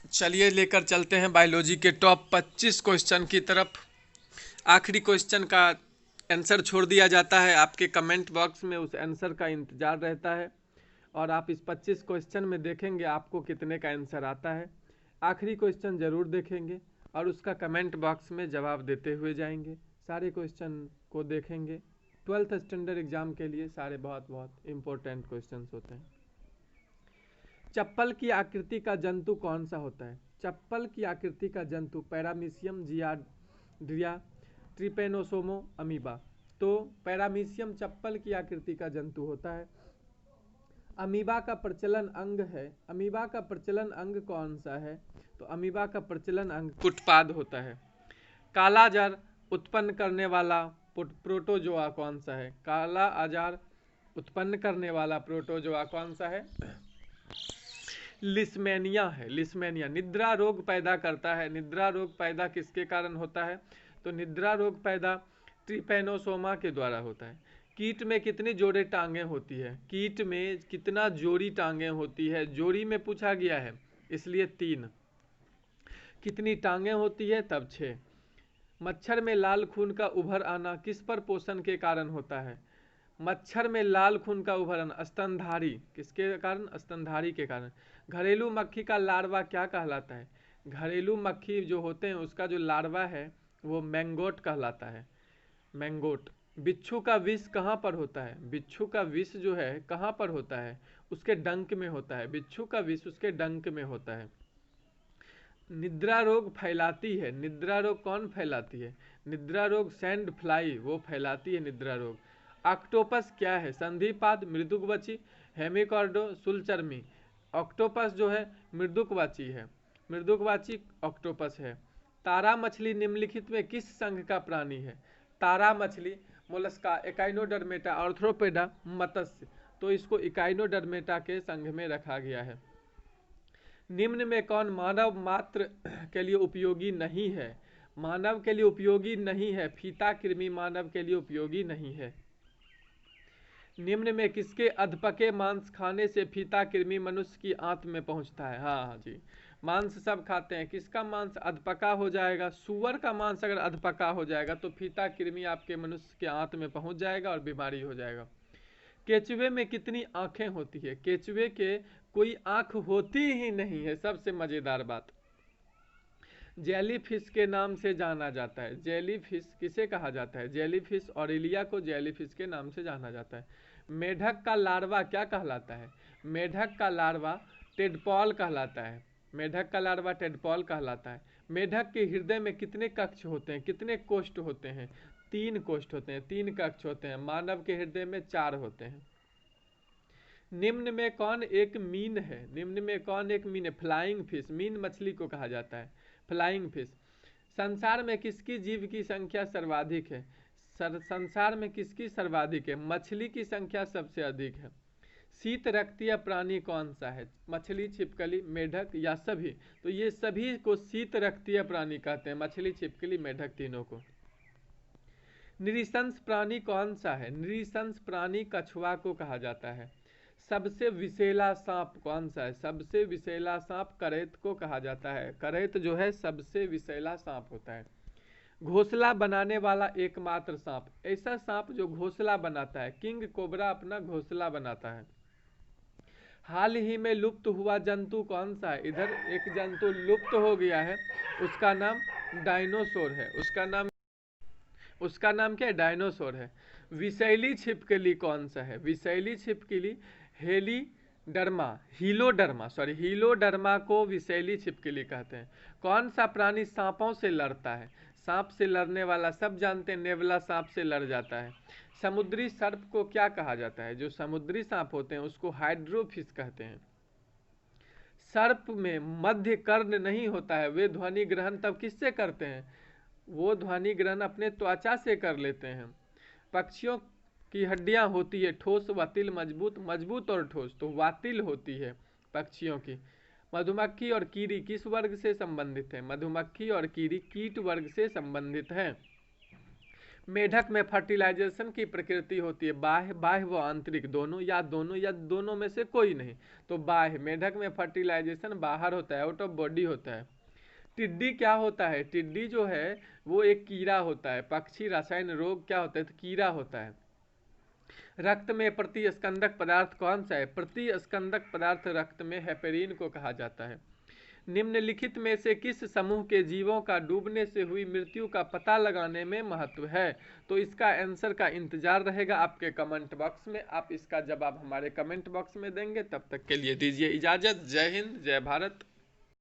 चलिए लेकर चलते हैं बायोलॉजी के टॉप 25 क्वेश्चन की तरफ। आखिरी क्वेश्चन का आंसर छोड़ दिया जाता है, आपके कमेंट बॉक्स में उस आंसर का इंतजार रहता है और आप इस 25 क्वेश्चन में देखेंगे आपको कितने का आंसर आता है। आखिरी क्वेश्चन ज़रूर देखेंगे और उसका कमेंट बॉक्स में जवाब देते हुए जाएंगे। सारे क्वेश्चन को देखेंगे। 12th स्टैंडर्ड एग्जाम के लिए सारे बहुत बहुत इम्पोर्टेंट क्वेश्चन होते हैं। चप्पल की आकृति का जंतु कौन सा होता है? चप्पल की आकृति का जंतु पैरामीशियम, जियार्डिया, ट्रिपेनोसोमो, अमीबा। तो पैरामीशियम चप्पल की आकृति का जंतु होता है। अमीबा का प्रचलन अंग है। अमीबा का प्रचलन अंग कौन सा है? तो अमीबा का प्रचलन अंग कुटपाद होता है। काला जार उत्पन्न करने वाला प्रोटोजोआ कौन सा है? काला आजार उत्पन्न करने वाला प्रोटोजोआ कौन सा है? लिस्मेनिया है। लिस्मेनिया निद्रा रोग पैदा करता है। निद्रा रोग पैदा किसके कारण होता है? तो निद्रा रोग पैदा ट्रिपेनोसोमा के द्वारा होता है। कीट में कितनी जोड़े टांगें होती है? कीट में कितना जोड़ी टांगें होती है? जोड़ी में पूछा गया है इसलिए 3। कितनी टांगें होती है? तब 6। मच्छर में लाल खून का उभर आना किस पर पोषण के कारण होता है? मच्छर में लाल खून का उभरन स्तनधारी, किसके कारण? स्तनधारी के कारण। घरेलू मक्खी का लार्वा क्या कहलाता है? घरेलू मक्खी जो होते हैं उसका जो लार्वा है वो मैंगोट कहलाता है। मैंगोट। बिच्छू का विष कहाँ पर होता है? बिच्छू का विष जो है कहाँ पर होता है? उसके डंक में होता है। बिच्छू का विष उसके डंक में होता है। निद्रा रोग फैलाती है। निद्रा रोग कौन फैलाती है? निद्रा रोग सैंड फ्लाई वो फैलाती है निद्रा रोग। ऑक्टोपस क्या है? संधिपाद, मृदुकवची, हेमिकॉर्डो, सुलचर्मी। ऑक्टोपस जो है मृदुकवाची है। मृदुकवाची ऑक्टोपस है। तारा मछली निम्नलिखित में किस संघ का प्राणी है? तारा मछली मोलस्का, एकाइनोडर्मेटा, आर्थ्रोपेडा, मत्स्य। तो इसको इकाइनोडर्मेटा के संघ में रखा गया है। निम्न में कौन मानव मात्र के लिए उपयोगी नहीं है? मानव के लिए उपयोगी नहीं है। फीता कृमि मानव के लिए उपयोगी नहीं है। निम्न में किसके अधपके मांस खाने से फीता कृमि मनुष्य की आंत में पहुंचता है? हाँ जी, मांस सब खाते हैं। किसका मांस अधपका हो जाएगा? सूअर का मांस अगर अधपका हो जाएगा तो फीता कृमि आपके मनुष्य के आंत में पहुंच जाएगा और बीमारी हो जाएगा। केचुए में कितनी आंखें होती है? केचुए के कोई आंख होती ही नहीं है। सबसे मजेदार बात, जेलीफिश के नाम से जाना जाता है। जेलीफिश किसे कहा जाता है? जेलीफिश ऑरेलिया को जेलीफिश के नाम से जाना जाता है। मेढक का लार्वा क्या कहलाता है? मेढक का लार्वा टेडपॉल कहलाता है। मेढक का लार्वा टेडपॉल कहलाता है। मेढक के हृदय में कितने कक्ष होते हैं? कितने कोष्ठ होते हैं? 3 कोष्ठ होते हैं, 3 कक्ष होते हैं। मानव के हृदय में 4 होते हैं। निम्न में कौन एक मीन है? निम्न में कौन एक मीन है? Flying fish. मीन मछली को कहा जाता है, फ्लाइंग फिश। संसार में किसकी जीव की संख्या सर्वाधिक है? संसार में किसकी सर्वाधिक है? मछली की संख्या सबसे अधिक है। शीत रक्तीय प्राणी कौन सा है? मछली, छिपकली, मेढक या सभी? तो ये सभी को शीत रक्तीय प्राणी कहते हैं, मछली, छिपकली, मेढक तीनों को। निरीशंस प्राणी कौन सा है? निरीशंस प्राणी कछुआ को कहा जाता है। सबसे विषैला सांप कौन सा है? सबसे विषैला सांप करैत को कहा जाता है। करैत जो है सबसे विषैला सांप होता है। घोंसला बनाने वाला एकमात्र सांप, ऐसा सांप जो घोंसला बनाता है, किंग कोबरा अपना घोंसला बनाता है। हाल ही में लुप्त हुआ जंतु कौन सा है? इधर एक जंतु लुप्त हो गया है, उसका नाम डायनासोर है। उसका नाम क्या है? डायनासोर है। विषैली छिपकली कौन सा है? विषैली छिपकली हेलीडर्मा, हीलोडर्मा को विषैली छिपकली कहते हैं। कौन सा प्राणी सांपों से लड़ता है? सांप से लड़ने वाला सब जानते हैं, नेवला सांप से लड़ जाता है। समुद्री सर्प को क्या कहा जाता है? जो समुद्री सांप होते हैं उसको हाइड्रोफिश कहते हैं। सर्प में मध्य कर्ण नहीं होता है, वे ध्वनि ग्रहण तब किससे करते हैं? वो ध्वनि ग्रहण अपने त्वचा से कर लेते हैं। पक्षियों की हड्डियां होती है ठोस, वातिल, मजबूत। मजबूत और ठोस तो वातिल होती है पक्षियों की। मधुमक्खी और कीड़ी किस वर्ग से संबंधित है? मधुमक्खी और कीड़ी कीट वर्ग से संबंधित है। मेढक में फर्टिलाइजेशन की प्रकृति होती है बाह्य, बाह्य व आंतरिक दोनों, या दोनों में से कोई नहीं। तो बाह्य, मेढक में फर्टिलाइजेशन बाहर होता है, आउट ऑफ बॉडी होता है। टिड्डी क्या होता है? टिड्डी जो है वो एक कीड़ा होता है। पक्षी रसायन रोग क्या होता है? तो कीड़ा होता है। रक्त में प्रतिस्कंदक पदार्थ कौन सा है? प्रतिस्कंदक पदार्थ रक्त में हेपेरिन को कहा जाता है। निम्नलिखित में से किस समूह के जीवों का डूबने से हुई मृत्यु का पता लगाने में महत्व है? तो इसका आंसर का इंतजार रहेगा आपके कमेंट बॉक्स में। आप इसका जवाब हमारे कमेंट बॉक्स में देंगे। तब तक के लिए दीजिए इजाजत। जय हिंद, जय भारत।